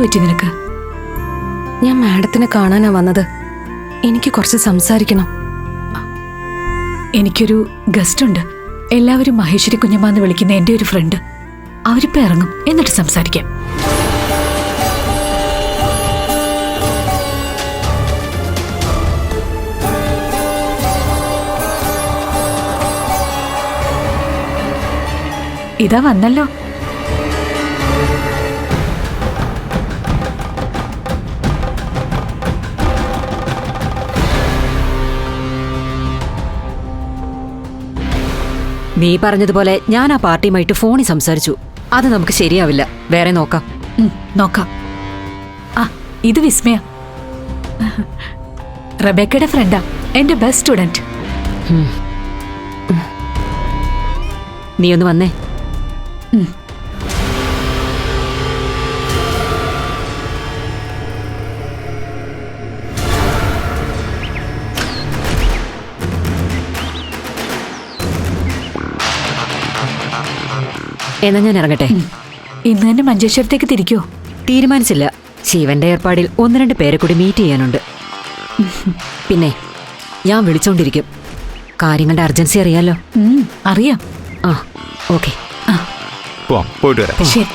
പറ്റി നിനക്ക്? ഞാൻ മാഡത്തിനെ കാണാനാ വന്നത്. എനിക്ക് കുറച്ച് സംസാരിക്കണം. എനിക്കൊരു ഗസ്റ്റ് ഉണ്ട്. എല്ലാവരും മഹേശ്വരി കുഞ്ഞമ്മ എന്ന് വിളിക്കുന്ന എന്റെ ഒരു ഫ്രണ്ട്. അവരിപ്പോ ഇറങ്ങും, എന്നിട്ട് സംസാരിക്കാം. ഇതാ വന്നല്ലോ. നീ പറഞ്ഞതുപോലെ ഞാൻ ആ പാർട്ടിയുമായിട്ട് ഫോണിൽ സംസാരിച്ചു. അത് നമുക്ക് ശരിയാവില്ല. വേറെ നോക്കാം. നോക്കാം. ആ, ഇത് വിസ്മയ, റബേക്കയുടെ ഫ്രണ്ടാ, എന്റെ ബെസ്റ്റ് സ്റ്റുഡന്റ്. നീ ഒന്ന് വന്നേ. എന്നാ ഞാൻ ഇറങ്ങട്ടെ. ഇന്ന് തന്നെ മഞ്ചേശ്വരത്തേക്ക് തിരിക്കോ? തീരുമാനിച്ചില്ല. ശിവന്റെ ഏർപ്പാടിൽ 1-2 പേരെ കൂടി മീറ്റ് ചെയ്യാനുണ്ട്. പിന്നെ ഞാൻ വിളിച്ചോണ്ടിരിക്കും. കാര്യങ്ങളുടെ അർജൻസി അറിയാലോ. അറിയാം. ആ, ഓക്കെ. പോയിട്ട് വരാം. ശരി.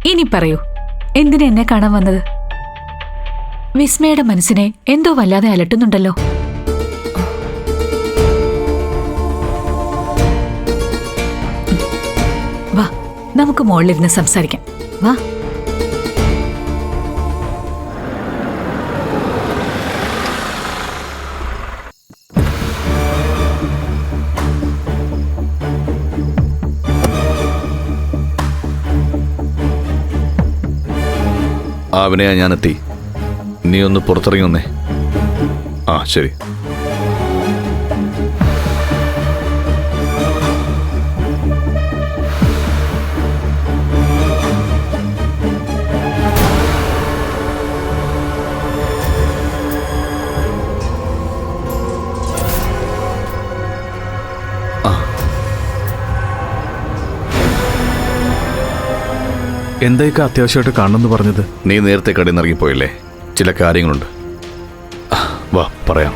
ഇനി പറയൂ, എന്തിനാ എന്നെ കാണാൻ വന്നത്? വിസ്മയുടെ മനസ്സിനെ എന്തോ വല്ലാതെ അലട്ടുന്നുണ്ടല്ലോ. വാ, നമുക്ക് മുകളിലിരുന്ന് സംസാരിക്കാം. വാ. അവനെയാ ഞാനെത്തി. നീ ഒന്ന് പുറത്തിറങ്ങി വന്നേ. ആ, ശരി. എന്തായിക്കാ അത്യാവശ്യമായിട്ട് കാണണമെന്ന് പറഞ്ഞത്? നീ നേരത്തെ കടയിൽ നിന്ന് ഇറങ്ങിപ്പോയില്ലേ? ചില കാര്യങ്ങളുണ്ട്. വാ, പറയാം.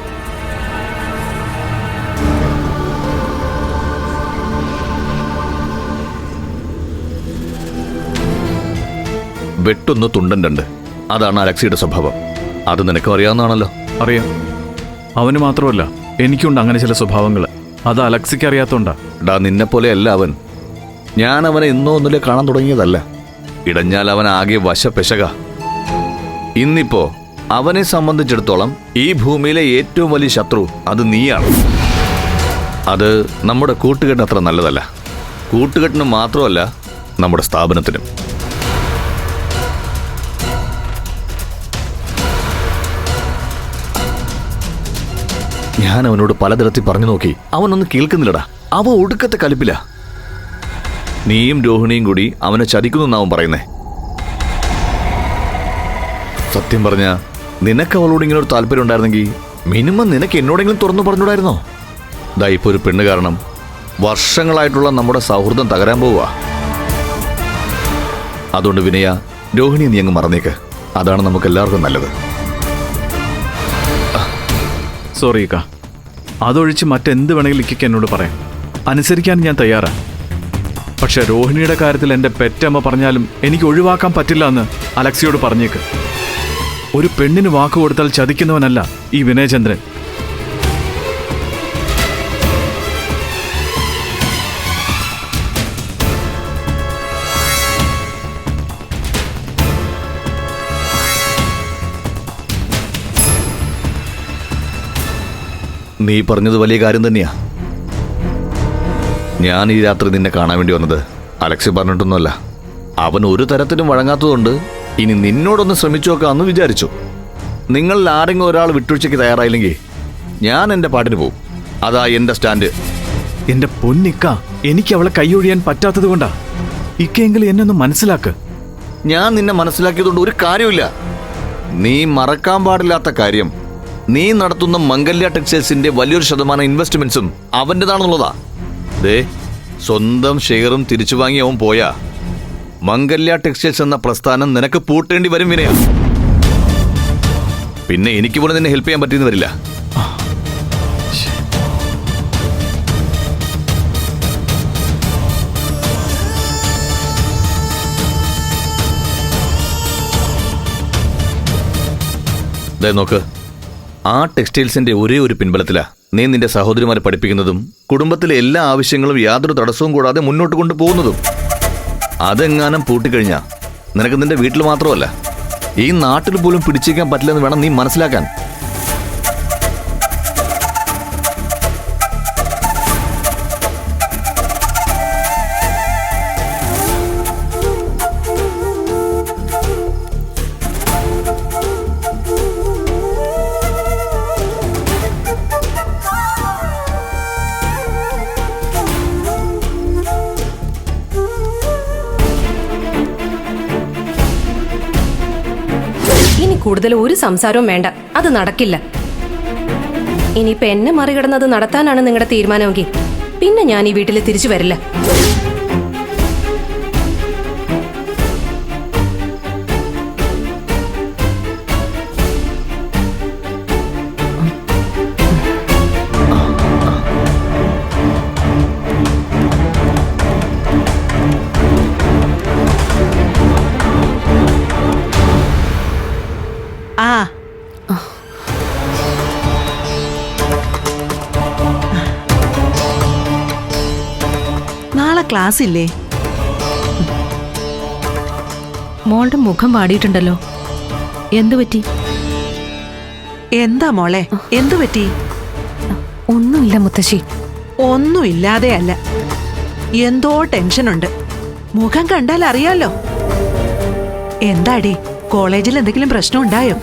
വെട്ടൊന്ന് തുണ്ടൻ രണ്ട്. അതാണ് അലക്സിയുടെ സ്വഭാവം. അത് നിനക്കും അറിയാവുന്നതാണല്ലോ. അറിയാം. അവന് മാത്രമല്ല, എനിക്കുണ്ട് അങ്ങനെ ചില സ്വഭാവങ്ങൾ. അത് അലക്സിക്ക് അറിയാത്തോണ്ടാ. ഡാ, നിന്നെപ്പോലെയല്ല അവൻ. ഞാൻ അവനെ ഇന്നോ ഒന്നിലെ കാണാൻ തുടങ്ങിയതല്ല. ഇടഞ്ഞാൽ അവൻ ആകെ വശപ്പെശക. ഇന്നിപ്പോ അവനെ സംബന്ധിച്ചിടത്തോളം ഈ ഭൂമിയിലെ ഏറ്റവും വലിയ ശത്രു അത് നീയാണ്. അത് നമ്മുടെ കൂട്ടുകെട്ടിന് അത്ര നല്ലതല്ല. കൂട്ടുകെട്ടിന് മാത്രമല്ല, നമ്മുടെ സ്ഥാപനത്തിനും. ഞാൻ അവനോട് പലതരത്തിൽ പറഞ്ഞു നോക്കി. അവനൊന്നും കേൾക്കുന്നില്ലടാ. അവൻ ഒടുക്കത്തെ കലിപ്പില്ല. നീയും രോഹിണിയും കൂടി അവനെ ചതിക്കുന്നെന്നാവും പറയുന്നേ. സത്യം പറഞ്ഞ, നിനക്ക് അവളോട് ഇങ്ങനെ ഒരു താല്പര്യം ഉണ്ടായിരുന്നെങ്കിൽ മിനിമം നിനക്ക് എന്നോടെങ്കിലും തുറന്നു പറഞ്ഞൂടായിരുന്നോ? ദാ ഇപ്പൊ ഒരു പെണ്ണ് കാരണം വർഷങ്ങളായിട്ടുള്ള നമ്മുടെ സൗഹൃദം തകരാൻ പോവുക. അതുകൊണ്ട് വിനയ, രോഹിണി നീ അങ്ങ് മറന്നേക്ക്. അതാണ് നമുക്ക് എല്ലാവർക്കും നല്ലത്. സോറി ഇക്ക. അതൊഴിച്ച് മറ്റെന്ത് വേണമെങ്കിലും ഇക്കയ്ക്ക് എന്നോട് പറയാം. അനുസരിക്കാൻ ഞാൻ തയ്യാറാ. പക്ഷെ രോഹിണിയുടെ കാര്യത്തിൽ എൻ്റെ പെറ്റമ്മ പറഞ്ഞാലും എനിക്ക് ഒഴിവാക്കാൻ പറ്റില്ല എന്ന് അലക്സിയോട് പറഞ്ഞേക്ക്. ഒരു പെണ്ണിന് വാക്ക് കൊടുത്താൽ ചതിക്കുന്നവനല്ല ഈ വിനയചന്ദ്രൻ. നീ പറഞ്ഞത് വലിയ കാര്യം തന്നെയാ. ഞാൻ ഈ രാത്രി നിന്നെ കാണാൻ വേണ്ടി വന്നത് അലക്സി പറഞ്ഞിട്ടൊന്നുമല്ല. അവൻ ഒരു തരത്തിലും വഴങ്ങാത്തതുകൊണ്ട് ഇനി നിന്നോടൊന്ന് ശ്രമിച്ചു നോക്കാമെന്ന് വിചാരിച്ചു. നിങ്ങളിൽ ആരെങ്കിലും ഒരാൾ വിട്ടുവീഴ്ചയ്ക്ക് തയ്യാറായില്ലെങ്കിൽ ഞാൻ എൻ്റെ പാട്ടിന് പോവും. അതാ എൻ്റെ സ്റ്റാൻഡ്. എന്റെ പൊന്നിക്ക, എനിക്ക് അവളെ കൈയൊഴിയാൻ പറ്റാത്തത് കൊണ്ടാ. ഇക്കെങ്കിലും എന്നെ ഒന്ന് മനസ്സിലാക്ക്. ഞാൻ നിന്നെ മനസ്സിലാക്കിയതുകൊണ്ട് ഒരു കാര്യമില്ല. നീ മറക്കാൻ പാടില്ലാത്ത കാര്യം, നീ നടത്തുന്ന മംഗല്യ ടെക്സ്റ്റൈൽസിന്റെ വലിയൊരു ശതമാനം ഇൻവെസ്റ്റ്മെന്റ്സും അവൻ്റെതാണെന്നുള്ളതാ. ദേ, സ്വന്തം ഷെയറും തിരിച്ചു വാങ്ങി അവൻ പോയാ മംഗല്യ ടെക്സ്റ്റൈൽസ് എന്ന പ്രസ്ഥാനം നിനക്ക് പൂട്ടേണ്ടി വരും വിനയ. പിന്നെ എനിക്ക് പോലും നിന്നെ ഹെൽപ്പ് ചെയ്യാൻ പറ്റിയെന്ന് വരില്ല. ദേ നോക്ക്, ആ ടെക്സ്റ്റൈൽസിന്റെ ഒരേ ഒരു പിൻബലത്തിലാ നീ നിന്റെ സഹോദരിമാരെ പഠിപ്പിക്കുന്നതും കുടുംബത്തിലെ എല്ലാ ആവശ്യങ്ങളും യാതൊരു തടസ്സവും കൂടാതെ മുന്നോട്ട് കൊണ്ടുപോകുന്നതും. അതെങ്ങാനും പൂട്ടിക്കഴിഞ്ഞാ നിനക്ക് നിന്റെ വീട്ടിൽ മാത്രമല്ല, ഈ നാട്ടിൽ പോലും പിടിച്ചേക്കാൻ പറ്റില്ലെന്ന് വേണം നീ മനസ്സിലാക്കാൻ. ഇനി കൂടുതൽ ഒരു സംസാരവും വേണ്ട, അത് നടക്കില്ല. ഇനിയിപ്പൊ എന്നെ മറികടന്നത് നടത്താനാണ് നിങ്ങളുടെ തീരുമാനമെങ്കിൽ പിന്നെ ഞാൻ ഈ വീട്ടിൽ തിരിച്ചു വരില്ല. നാളെ ക്ലാസ് ഇല്ലേ? മോളുടെ മുഖം വാടിയിട്ടുണ്ടല്ലോ, എന്തു പറ്റി? എന്താ മോളെ, എന്തു പറ്റി? ഒന്നുമില്ല മുത്തശ്ശി. ഒന്നുമില്ലാതെയല്ല, എന്തോ ടെൻഷനുണ്ട്. മുഖം കണ്ടാൽ അറിയാലോ. എന്താടി, കോളേജിൽ എന്തെങ്കിലും പ്രശ്നം ഉണ്ടായോ?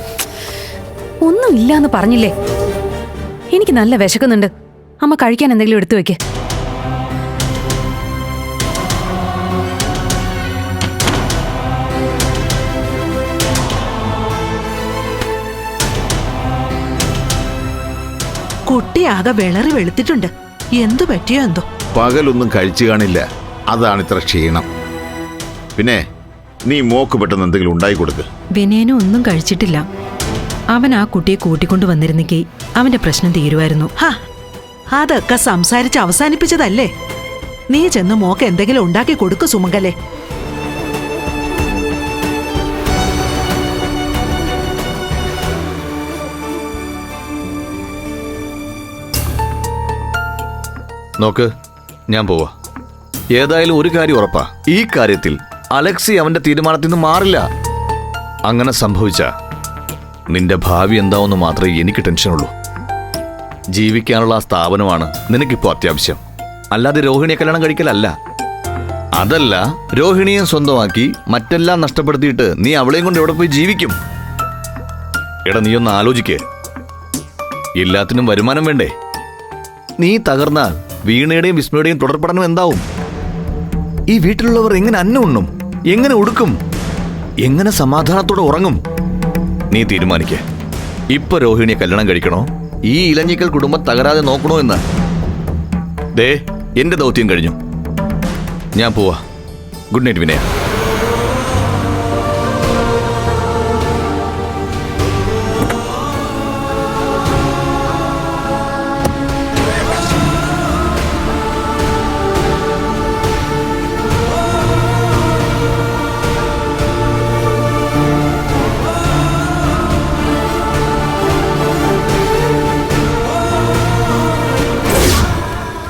ഒന്നുമില്ലാന്ന് പറഞ്ഞില്ലേ. എനിക്ക് നല്ല വിശക്കുന്നുണ്ട്. അമ്മ കഴിക്കാൻ എന്തെങ്കിലും എടുത്തു വെക്ക്. കുട്ടിയാകെ വിളറി വെളുത്തിട്ടുണ്ട്. എന്തു പറ്റിയോ എന്തോ? പകലൊന്നും കഴിച്ചു കാണില്ല, അതാണ് ഇത്ര ക്ഷീണം. പിന്നെ നീ മോക്ക് പെട്ടെന്ന് എന്തെങ്കിലും ഉണ്ടായി കൊടുക്ക്. വിനയനും ഒന്നും കഴിച്ചിട്ടില്ല. അവൻ ആ കുട്ടിയെ കൂട്ടിക്കൊണ്ടു വന്നിരുന്നെങ്കിൽ അവന്റെ പ്രശ്നം തീരുമായിരുന്നു. ഹാ, അതൊക്കെ സംസാരിച്ച് അവസാനിപ്പിച്ചതല്ലേ. നീ ചെന്ന് മോക്ക് എന്തെങ്കിലും ഉണ്ടാക്കി കൊടുക്കു സുമംഗലേ. നോക്ക്, ഞാൻ പോവാ. ഏതായാലും ഒരു കാര്യം ഉറപ്പാ, ഈ കാര്യത്തിൽ അലക്സി അവന്റെ തീരുമാനത്തിൽ നിന്ന് മാറില്ല. അങ്ങനെ സംഭവിച്ച നിന്റെ ഭാവി എന്താവെന്ന് മാത്രമേ എനിക്ക് ടെൻഷനുള്ളൂ. ജീവിക്കാനുള്ള ആ സ്ഥാപനമാണ് നിനക്കിപ്പോ അത്യാവശ്യം, അല്ലാതെ രോഹിണിയെ കല്യാണം കഴിക്കലല്ല. അതല്ല, രോഹിണിയെ സ്വന്തമാക്കി മറ്റെല്ലാം നഷ്ടപ്പെടുത്തിയിട്ട് നീ അവളെയും കൊണ്ട് എവിടെ പോയി ജീവിക്കും? എടാ, നീയൊന്ന് ആലോചിക്കേ. എല്ലാത്തിനും വരുമാനം വേണ്ടേ? നീ തകർന്നാൽ വീണയുടെയും വിസ്മയുടെയും തുടർ പഠനം എന്താവും? ഈ വീട്ടിലുള്ളവർ എങ്ങനെ അന്നം ഉണ്ണും? എങ്ങനെ ഉടുക്കും? എങ്ങനെ സമാധാനത്തോടെ ഉറങ്ങും? നീ തീരുമാനിക്കേ. ഇപ്പൊ രോഹിണിയെ കല്യാണം കഴിക്കണോ, ഈ ഇലഞ്ഞിക്കൽ കുടുംബം തകരാതെ നോക്കണോ എന്ന്? ദേ, എന്റെ ദൗത്യം കഴിഞ്ഞു. ഞാൻ പോവാ. ഗുഡ് നൈറ്റ് വിനയ.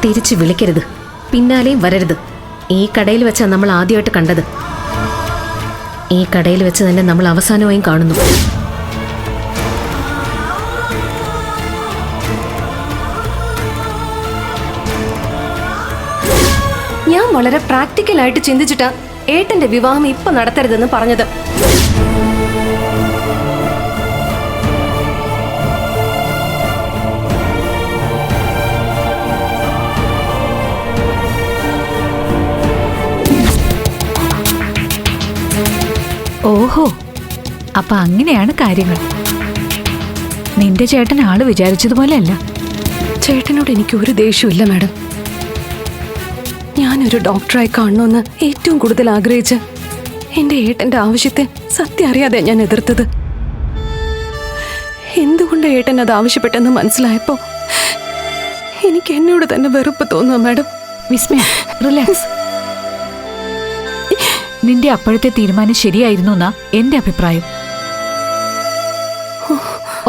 തിരിച്ചു വിളിക്കരുത്, പിന്നാലെയും വരരുത്. ഈ കടയിൽ വെച്ചാണ് നമ്മൾ ആദ്യമായിട്ട് കണ്ടത്. ഈ കടയിൽ വെച്ച് തന്നെ നമ്മൾ അവസാനമായും കാണുന്നു. ഞാൻ വളരെ പ്രാക്ടിക്കലായിട്ട് ചിന്തിച്ചിട്ടാ ഏട്ടന്റെ വിവാഹം ഇപ്പൊ നടത്തരുതെന്ന് പറഞ്ഞത്. ഓഹോ, അപ്പൊ അങ്ങനെയാണ് കാര്യങ്ങൾ. നിന്റെ ചേട്ടൻ ആള് വിചാരിച്ചതുപോലെയല്ല. ചേട്ടനോട് എനിക്ക് ഒരു ദേഷ്യമില്ല മാഡം. ഞാനൊരു ഡോക്ടറായി കാണണമെന്ന് ഏറ്റവും കൂടുതൽ ആഗ്രഹിച്ച് എന്റെ ഏട്ടന്റെ ആവശ്യത്തെ സത്യം അറിയാതെ ഞാൻ എതിർത്തത്. എന്തുകൊണ്ട് ഏട്ടൻ അത് ആവശ്യപ്പെട്ടെന്ന് മനസ്സിലായപ്പോ എനിക്ക് എന്നോട് തന്നെ വെറുപ്പ് തോന്നുക മാഡം. വിസ്മയ, റിലാക്സ്. നിന്റെ അപ്പോഴത്തെ തീരുമാനം ശരിയായിരുന്നു എന്നാ എന്റെ അഭിപ്രായം.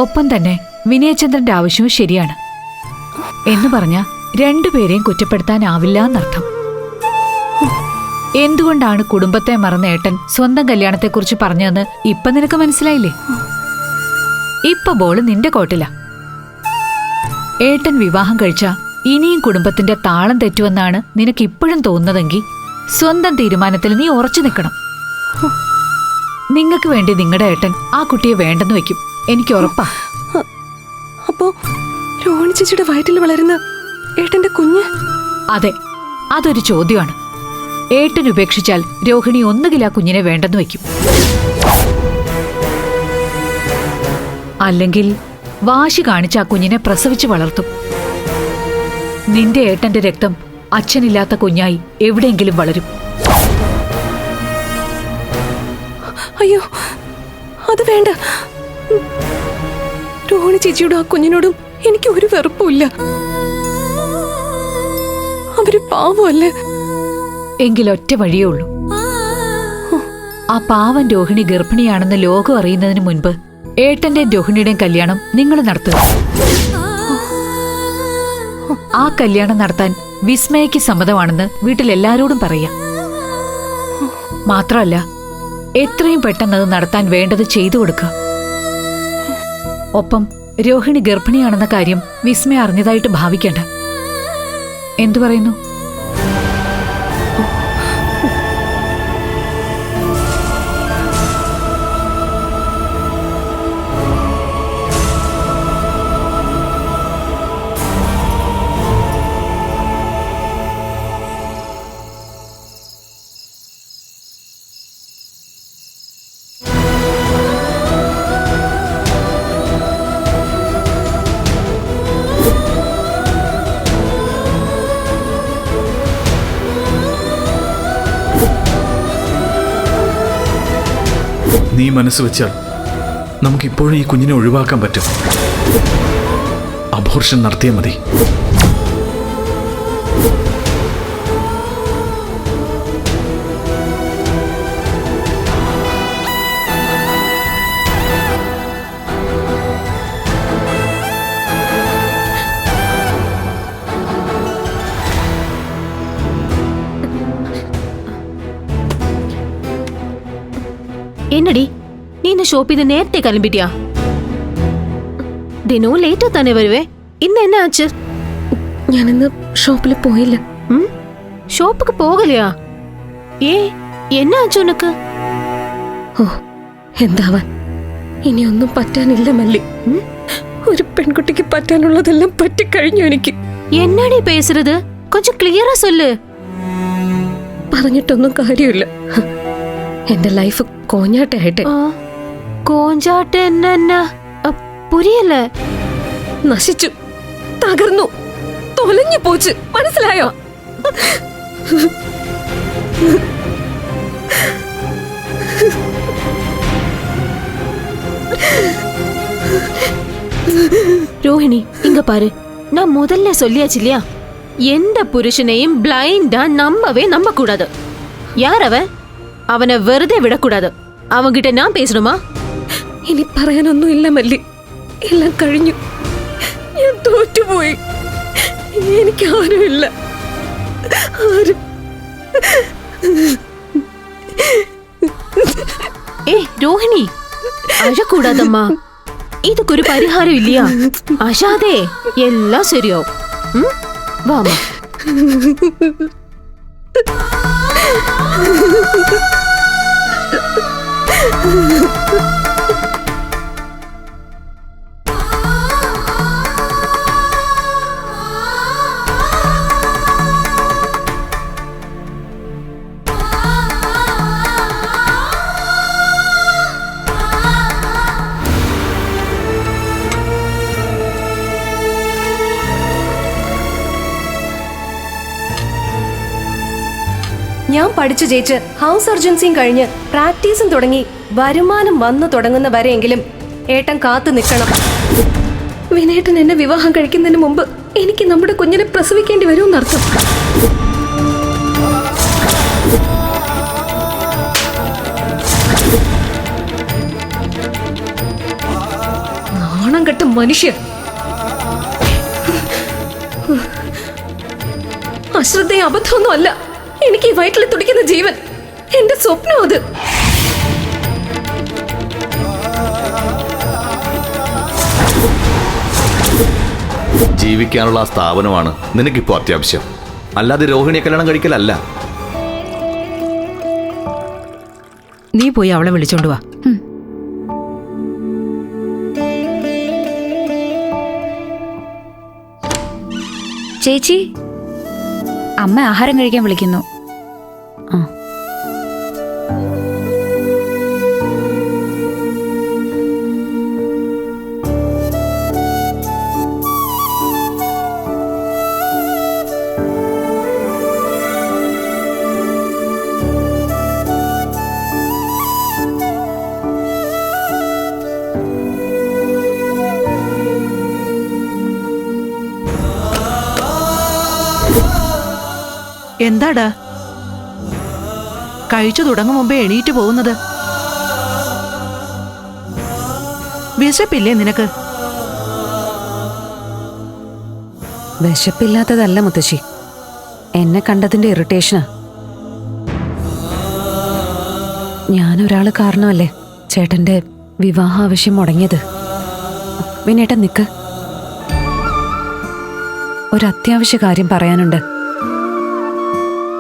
ഒപ്പം തന്നെ വിനയചന്ദ്രന്റെ ആവശ്യവും ശരിയാണ്. എന്ന് പറഞ്ഞ രണ്ടുപേരെയും കുറ്റപ്പെടുത്താനാവില്ല എന്നർത്ഥം. എന്തുകൊണ്ടാണ് കുടുംബത്തെ മറന്ന ഏട്ടൻ സ്വന്തം കല്യാണത്തെക്കുറിച്ച് പറഞ്ഞതെന്ന് ഇപ്പൊ നിനക്ക് മനസ്സിലായില്ലേ? ഇപ്പൊ ബോള് നിന്റെ കോട്ടില. ഏട്ടൻ വിവാഹം കഴിച്ച ഇനിയും കുടുംബത്തിന്റെ താളം തെറ്റുമെന്നാണ് നിനക്ക് ഇപ്പോഴും തോന്നുന്നതെങ്കിൽ സ്വന്തം തീരുമാനത്തിൽ നീ ഉറച്ചു നിൽക്കണം. നിങ്ങൾക്ക് വേണ്ടി നിങ്ങളുടെ ഏട്ടൻ ആ കുട്ടിയെ വേണ്ടെന്ന് വെക്കും, എനിക്ക് ഉറപ്പാ. അപ്പോ രോഹിണി ചേച്ചിയുടെ വയറ്റിൽ വളരുന്ന ഏട്ടന്റെ കുഞ്ഞ്? അതെ, അതൊരു ചോദ്യമാണ്. ഏട്ടൻ ഉപേക്ഷിച്ചാൽ രോഹിണി ഒന്നുകിൽ ആ കുഞ്ഞിനെ വേണ്ടെന്ന് വെക്കും, അല്ലെങ്കിൽ വാശി കാണിച്ച് ആ കുഞ്ഞിനെ പ്രസവിച്ച് വളർത്തും. നിന്റെ ഏട്ടന്റെ രക്തം അച്ഛനില്ലാത്ത കുഞ്ഞായി എവിടെയെങ്കിലും വളരും. അയ്യോ, അത് വേണ്ട. രോഹിണി ചേച്ചിയോടും ആ കുഞ്ഞിനോടും എനിക്ക് ഒരു വെറുപ്പുമില്ല. അവര് പാവമല്ലേ? എങ്കിലൊറ്റ വഴിയേ ഉള്ളൂ. ആ പാവൻ രോഹിണി ഗർഭിണിയാണെന്ന് ലോകം അറിയുന്നതിന് മുൻപ് ഏട്ടന്റെയും രോഹിണിയുടെയും കല്യാണം നിങ്ങൾ നടത്തുക. ആ കല്യാണം നടത്താൻ വിസ്മയക്ക് സമ്മതമാണെന്ന് വീട്ടിലെല്ലാരോടും പറയാം. മാത്രമല്ല, എത്രയും പെട്ടെന്ന് അത് നടത്താൻ വേണ്ടത് ചെയ്തു കൊടുക്കുക. ഒപ്പം രോഹിണി ഗർഭിണിയാണെന്ന കാര്യം വിസ്മയ അറിഞ്ഞതായിട്ട് ഭാവിക്കേണ്ട. എന്തു പറയുന്നു? നീ മനസ്സ് വെച്ചാൽ നമുക്കിപ്പോഴും ഈ കുഞ്ഞിനെ ഒഴിവാക്കാൻ പറ്റും. അബോർഷൻ നടത്തിയാൽ മതി. என்னடி நீ இந்த ஷோப் இது நேரத்தை கிளம்பிட்டியா? தினம் லேட்டா தானே வருவே, ഇന്ന് என்ன ஆச்சு? ഞാനിന്ന് ഷോപ്പിൽ പോയില്ല. ഷോപ്പുക്ക് പോകலையா? ഏ, என்ன ஆச்சு உனக்கு? ഓ, എന്താവാൻ, ഇനിയൊന്നും പറ്റാനില്ല മല്ലി. ഒരു പെൺകുട്ടിക്ക് പറ്റാനുള്ളതെല്ലാം പറ്റിക്കഴിഞ്ഞു എനിക്ക്. என்னடி பேசுறது? கொஞ்சம் ക്ലിയറാ சொல்லு. പറഞ്ഞിട്ടൊന്നും കാര്യമില്ല. എന്റെ ലൈഫ് കോഞ്ഞാട്ടായിട്ട്. കോഞ്ചാട്ട് എന്നാ? പുരിയല്ല. നശിച്ചു, തകർന്നു, തൊലഞ്ഞു പോച്ച്. മനസ്സിലായോ? ரோஹிணி, இங்க பாரு, நான் முதல்ல சொல்லியாச்சு இல்லையா, எந்த புருஷனையும் பிளைண்டா நம்ப கூடாது. யார் அவன்? അവനെ വെറുതെ വിടக்கூடாது. അവൻകിட்ட ഞാൻ പേസണുമാ? ഇനി പറയാനൊന്നും ഇല്ല മല്ലി, എല്ലാം കഴിഞ്ഞു. ഞാൻ തോറ്റുപോയി. എനിക്ക് ആരുമില്ല. ആരും. രോഹിണി, അഴക്കൂടാതമ്മ. ഇതൊക്കൊരു പരിഹാരം ഇല്ലയാ? അശാതെ എല്ലാം ശരിയാവും. വാമ. ഞാൻ പഠിച്ചു ജയിച്ച് ഹൗസ് സർജൻസിയും കഴിഞ്ഞ് പ്രാക്ടീസും തുടങ്ങി വരുമാനം വന്നു തുടങ്ങുന്ന വരെയെങ്കിലും ഏട്ടൻ കാത്തു നിൽക്കണം. വിനേട്ടൻ എന്നെ വിവാഹം കഴിക്കുന്നതിന് മുമ്പ് എനിക്ക് നമ്മുടെ കുഞ്ഞിനെ പ്രസവിക്കേണ്ടി വരുമെന്നർത്ഥം. നാണം കെട്ട മനുഷ്യൻ. അശ്രദ്ധയും അബദ്ധമൊന്നും അല്ല എനിക്ക് ഈ വയറ്റിൽ തുടിക്കുന്ന ജീവൻ. എന്റെ സ്വപ്നം അത്. ജീവിക്കാനുള്ള ആ സ്ഥാപനമാണ് നിനക്കിപ്പോ അത്യാവശ്യം, അല്ലാതെ രോഹിണിയെ കല്യാണം കഴിക്കലല്ല. നീ പോയി അവളെ വിളിച്ചോണ്ട് വാ. ചേച്ചി, അമ്മ ആഹാരം കഴിക്കാൻ വിളിക്കുന്നു. എന്താടാ കഴിച്ചു തുടങ്ങും മുമ്പേ എണീറ്റ് പോകുന്നത്? വിശപ്പില്ലേ നിനക്ക്? വിശപ്പില്ലാത്തതല്ല മുത്തശ്ശി, എന്നെ കണ്ടതിന്റെ ഇറിറ്റേഷനാ. ഞാനൊരാള് കാരണമല്ലേ ചേട്ടന്റെ വിവാഹ ആവശ്യം മുടങ്ങിയത്. വിനേട്ടൻ നിക്ക്, ഒരത്യാവശ്യ കാര്യം പറയാനുണ്ട്.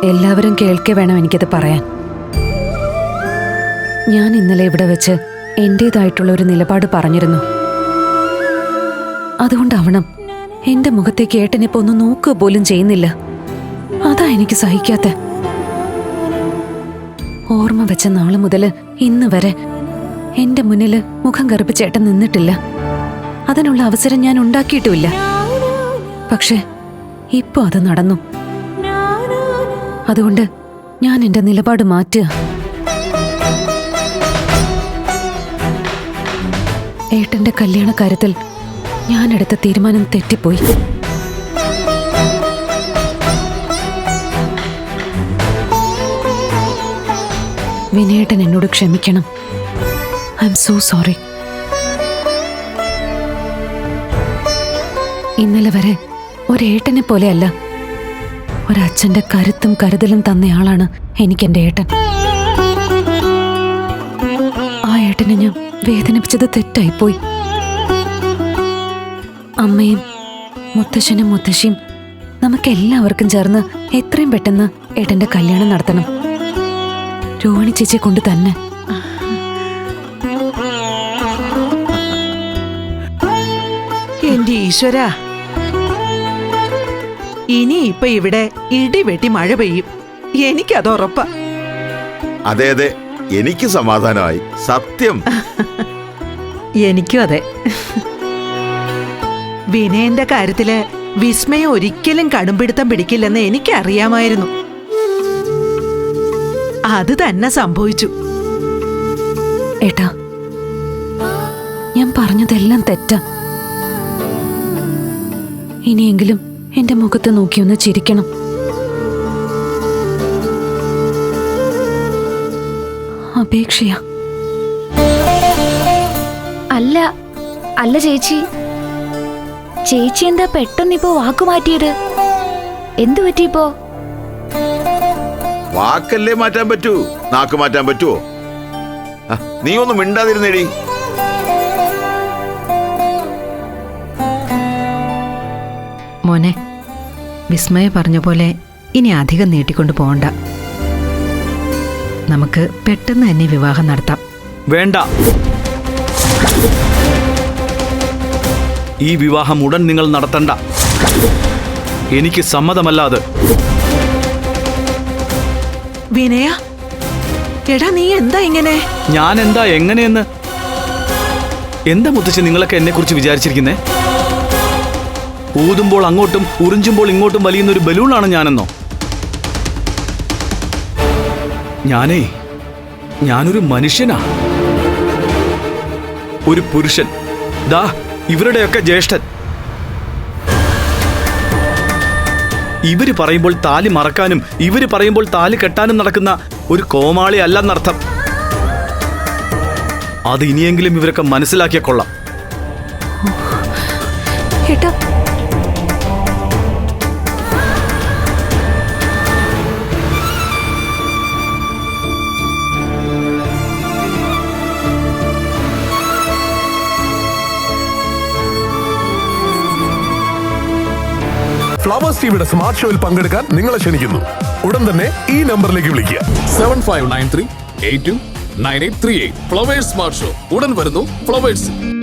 എല്ലാവരും കേൾക്കെ വേണം എനിക്കത് പറയാൻ. ഞാൻ ഇന്നലെ ഇവിടെ വെച്ച് എന്റേതായിട്ടുള്ള ഒരു നിലപാട് പറഞ്ഞിരുന്നു. അതുകൊണ്ടാവണം എന്റെ മുഖത്തേക്ക് ഏട്ടനിപ്പോ ഒന്ന് നോക്കുക പോലും ചെയ്യുന്നില്ല. അതാ എനിക്ക് സഹിക്കാത്ത. ഓർമ്മ വെച്ച നാള് മുതല് ഇന്ന് വരെ എന്റെ മുന്നില് മുഖം കറുപ്പിച്ച് ഏട്ടൻ നിന്നിട്ടില്ല. അതിനുള്ള അവസരം ഞാൻ ഉണ്ടാക്കിയിട്ടുമില്ല. പക്ഷെ ഇപ്പൊ അത് നടന്നു. അതുകൊണ്ട് ഞാൻ എന്റെ നിലപാട് മാറ്റുക. ഏട്ടന്റെ കല്യാണ കാര്യത്തിൽ ഞാനെടുത്ത തീരുമാനം തെറ്റിപ്പോയി. വിനയേട്ടൻ എന്നോട് ക്ഷമിക്കണം. I M so sorry. ഇന്നലെ വരെ ഒരേട്ടനെ പോലെയല്ല, ഒരച്ഛന്റെ കരുത്തും കരുതലും തന്നയാളാണ് എനിക്കെന്റെ ഏട്ടൻ. ആ ഏട്ടനെ ഞാൻ വേദനിപ്പിച്ചത് തെറ്റായിപ്പോയി. അമ്മയും മുത്തശ്ശനും മുത്തശ്ശിയും നമുക്കെല്ലാവർക്കും ചേർന്ന് എത്രയും പെട്ടെന്ന് ഏട്ടന്റെ കല്യാണം നടത്തണം. രോഹിണി ചേച്ചിയെ കൊണ്ട് തന്നെ. എന്റെ ഈശ്വര, ഇനി ഇപ്പൊ ഇവിടെ ഇടിവെട്ടി മഴ പെയ്യും. എനിക്കത് ഉറപ്പാ. അതെ അതെ, എനിക്ക് സമാധാനമായി. സത്യം. എനിക്കും അതെ. വിനയന്റെ കാര്യത്തില് വിസ്മയം ഒരിക്കലും കടുംപിടുത്തം പിടിക്കില്ലെന്ന് എനിക്കറിയാമായിരുന്നു. അത് തന്നെ സംഭവിച്ചു. ഏട്ടാ, ഞാൻ പറഞ്ഞതെല്ലാം തെറ്റാ. ഇനിയെങ്കിലും എന്റെ മുഖത്ത് നോക്കിയൊന്ന് ചിരിക്കണം. അപേക്ഷയാ. അല്ല അല്ല ചേച്ചി, ചേച്ചി എന്താ പെട്ടെന്നിപ്പോ വാക്കുമാറ്റിയത്? എന്തു പറ്റിയിപ്പോ? വാക്കല്ലേ മാറ്റാൻ പറ്റൂ, നാക്ക് മാറ്റാൻ പറ്റുമോ? നീ ഒന്നും മിണ്ടാതിരുന്നേടി. മോനെ, വിസ്മയ പറഞ്ഞ പോലെ ഇനി അധികം നീട്ടിക്കൊണ്ട് പോകണ്ട. നമുക്ക് പെട്ടെന്ന് തന്നെ വിവാഹം നടത്താം. വേണ്ട, ഈ വിവാഹം ഉടൻ നിങ്ങൾ നടത്തണ്ട. എനിക്ക് സമ്മതമല്ല അത്. വിനയ, എടാ നീ എന്താ ഇങ്ങനെ? ഞാൻ എന്താ എങ്ങനെയെന്ന്? എന്താ മുത്തശ്ശി നിങ്ങളൊക്കെ എന്നെ കുറിച്ച് വിചാരിച്ചിരിക്കുന്നേ? ഊതുമ്പോൾ അങ്ങോട്ടും ഉറിഞ്ചുമ്പോൾ ഇങ്ങോട്ടും വലിയുന്നൊരു ബലൂണാണ് ഞാനെന്നോ? ഞാനൊരു മനുഷ്യനാ, ഒരു പുരുഷൻ, ദാ ഇവരുടെയൊക്കെ ജ്യേഷ്ഠൻ. ഇവര് പറയുമ്പോൾ താലി മറക്കാനും ഇവര് പറയുമ്പോൾ താലി കെട്ടാനും നടക്കുന്ന ഒരു കോമാളി അല്ലെന്നർത്ഥം. അത് ഇനിയെങ്കിലും ഇവരൊക്കെ മനസ്സിലാക്കിയ കൊള്ളാം. ഏട്ടാ, ഫ്ലവേഴ്സ് ടിവിയുടെ സ്മാർട്ട് ഷോയിൽ പങ്കെടുക്കാൻ നിങ്ങളെ ക്ഷണിക്കുന്നു. ഉടൻ തന്നെ ഈ നമ്പറിലേക്ക് വിളിക്കുക. 7593829838. ഫ്ലവേഴ്സ് സ്മാർട്ട് ഷോ ഉടൻ വരുന്നു ഫ്ലവേഴ്സ്.